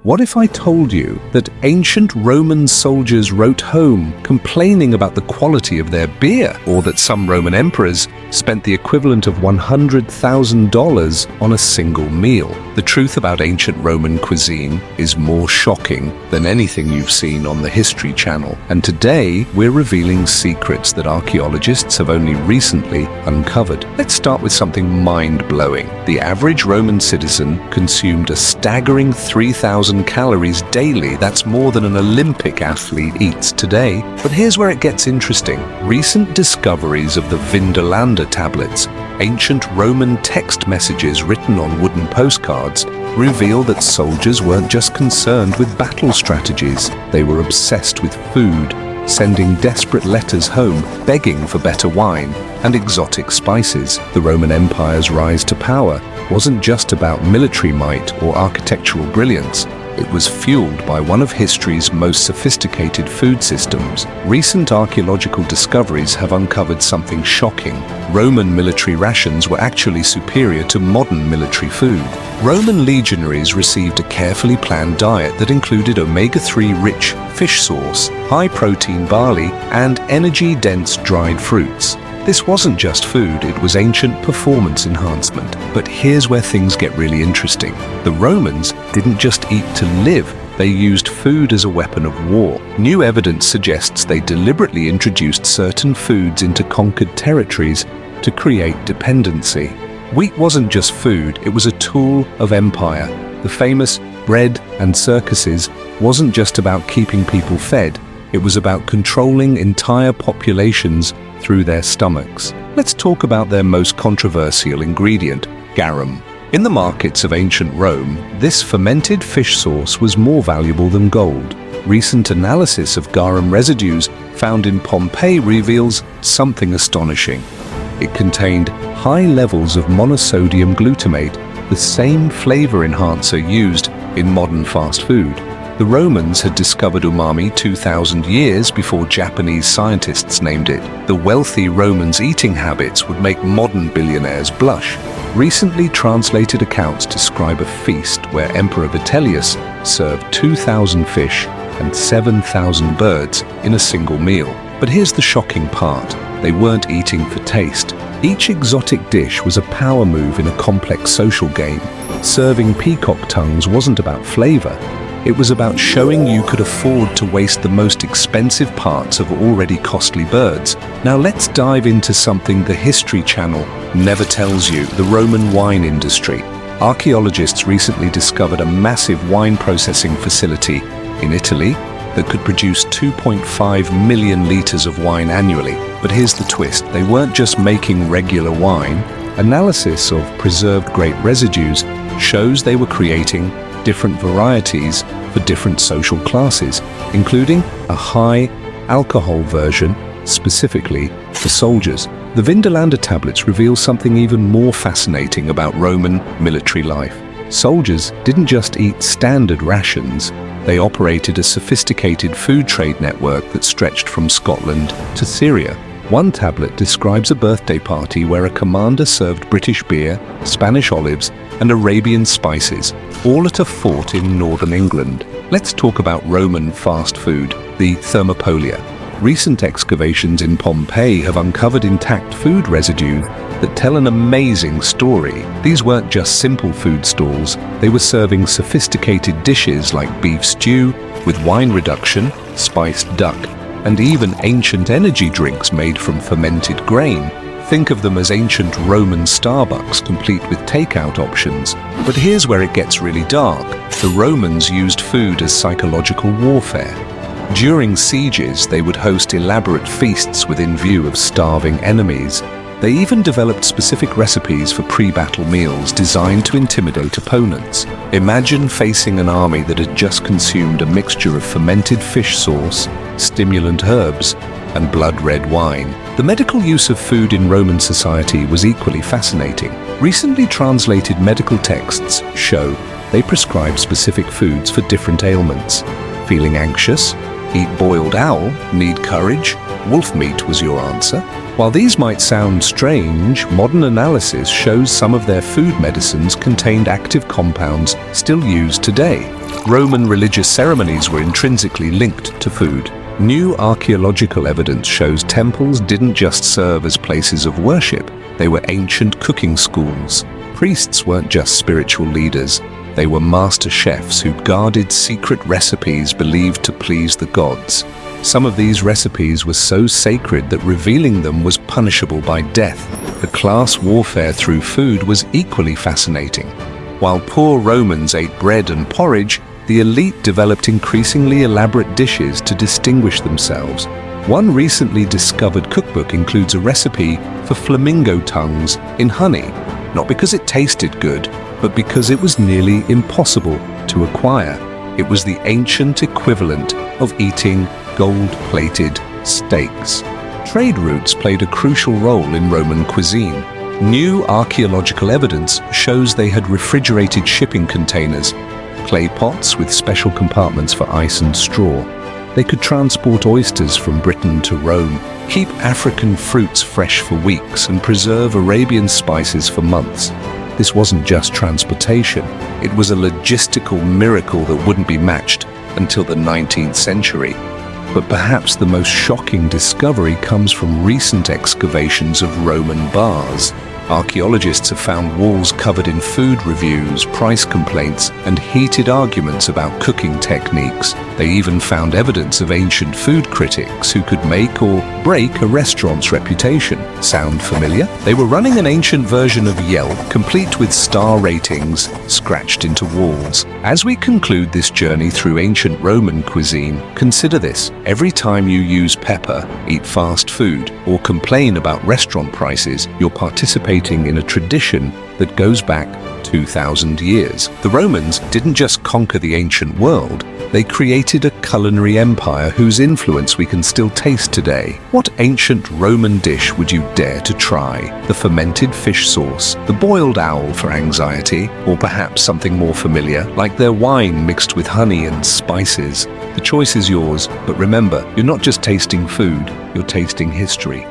What if I told you that ancient Roman soldiers wrote home complaining about the quality of their beer, or that some Roman emperors spent the equivalent of $100,000 on a single meal? The truth about ancient Roman cuisine is more shocking than anything you've seen on the History Channel. And today, we're revealing secrets that archaeologists have only recently uncovered. Let's start with something mind-blowing. The average Roman citizen consumed a staggering 3,000 calories daily. That's more than an Olympic athlete eats today. But here's where it gets interesting. Recent discoveries of the Vindolanda tablets, ancient Roman text messages written on wooden postcards, reveal that soldiers weren't just concerned with battle strategies. They were obsessed with food, sending desperate letters home, begging for better wine and exotic spices. The Roman Empire's rise to power wasn't just about military might or architectural brilliance. It was fueled by one of history's most sophisticated food systems. Recent archaeological discoveries have uncovered something shocking. Roman military rations were actually superior to modern military food. Roman legionaries received a carefully planned diet that included omega-3 rich fish sauce, high-protein barley, and energy-dense dried fruits. This wasn't just food, it was ancient performance enhancement. But here's where things get really interesting. The Romans didn't just eat to live, they used food as a weapon of war. New evidence suggests they deliberately introduced certain foods into conquered territories to create dependency. Wheat wasn't just food, it was a tool of empire. The famous bread and circuses wasn't just about keeping people fed, it was about controlling entire populations through their stomachs. Let's talk about their most controversial ingredient, garum. In the markets of ancient Rome, this fermented fish sauce was more valuable than gold. Recent analysis of garum residues found in Pompeii reveals something astonishing. It contained high levels of monosodium glutamate, the same flavor enhancer used in modern fast food. The Romans had discovered umami 2,000 years before Japanese scientists named it. The wealthy Romans' eating habits would make modern billionaires blush. Recently translated accounts describe a feast where Emperor Vitellius served 2,000 fish and 7,000 birds in a single meal. But here's the shocking part. They weren't eating for taste. Each exotic dish was a power move in a complex social game. Serving peacock tongues wasn't about flavor. It was about showing you could afford to waste the most expensive parts of already costly birds. Now let's dive into something the History Channel never tells you, the Roman wine industry. Archaeologists recently discovered a massive wine processing facility in Italy that could produce 2.5 million liters of wine annually. But here's the twist, they weren't just making regular wine. Analysis of preserved grape residues shows they were creating different varieties for different social classes, including a high alcohol version specifically for soldiers. The Vindolanda tablets reveal something even more fascinating about Roman military life. Soldiers didn't just eat standard rations, they operated a sophisticated food trade network that stretched from Scotland to Syria. One tablet describes a birthday party where a commander served British beer, Spanish olives, and Arabian spices, all at a fort in northern England. Let's talk about Roman fast food, the thermopolia. Recent excavations in Pompeii have uncovered intact food residue that tell an amazing story. These weren't just simple food stalls, they were serving sophisticated dishes like beef stew with wine reduction, spiced duck, and even ancient energy drinks made from fermented grain. Think of them as ancient Roman Starbucks, complete with takeout options. But here's where it gets really dark. The Romans used food as psychological warfare. During sieges, they would host elaborate feasts within view of starving enemies. They even developed specific recipes for pre-battle meals designed to intimidate opponents. Imagine facing an army that had just consumed a mixture of fermented fish sauce, stimulant herbs, and blood-red wine. The medical use of food in Roman society was equally fascinating. Recently translated medical texts show they prescribed specific foods for different ailments. Feeling anxious? Eat boiled owl. Need courage? Wolf meat was your answer. While these might sound strange, modern analysis shows some of their food medicines contained active compounds still used today. Roman religious ceremonies were intrinsically linked to food. New archaeological evidence shows temples didn't just serve as places of worship, they were ancient cooking schools. Priests weren't just spiritual leaders, they were master chefs who guarded secret recipes believed to please the gods. Some of these recipes were so sacred that revealing them was punishable by death. The class warfare through food was equally fascinating. While poor Romans ate bread and porridge, the elite developed increasingly elaborate dishes to distinguish themselves. One recently discovered cookbook includes a recipe for flamingo tongues in honey, not because it tasted good, but because it was nearly impossible to acquire. It was the ancient equivalent of eating gold-plated steaks. Trade routes played a crucial role in Roman cuisine. New archaeological evidence shows they had refrigerated shipping containers, clay pots with special compartments for ice and straw. They could transport oysters from Britain to Rome, keep African fruits fresh for weeks, and preserve Arabian spices for months. This wasn't just transportation, it was a logistical miracle that wouldn't be matched until the 19th century. But perhaps the most shocking discovery comes from recent excavations of Roman bars. Archaeologists have found walls covered in food reviews, price complaints, and heated arguments about cooking techniques. They even found evidence of ancient food critics who could make or break a restaurant's reputation. Sound familiar? They were running an ancient version of Yelp, complete with star ratings scratched into walls. As we conclude this journey through ancient Roman cuisine, consider this. Every time you use pepper, eat fast food, or complain about restaurant prices, you're participating in a tradition that goes back 2,000 years. The Romans didn't just conquer the ancient world, they created a culinary empire whose influence we can still taste today. What ancient Roman dish would you dare to try? The fermented fish sauce, the boiled owl for anxiety, or perhaps something more familiar, like their wine mixed with honey and spices? The choice is yours, but remember, you're not just tasting food, you're tasting history.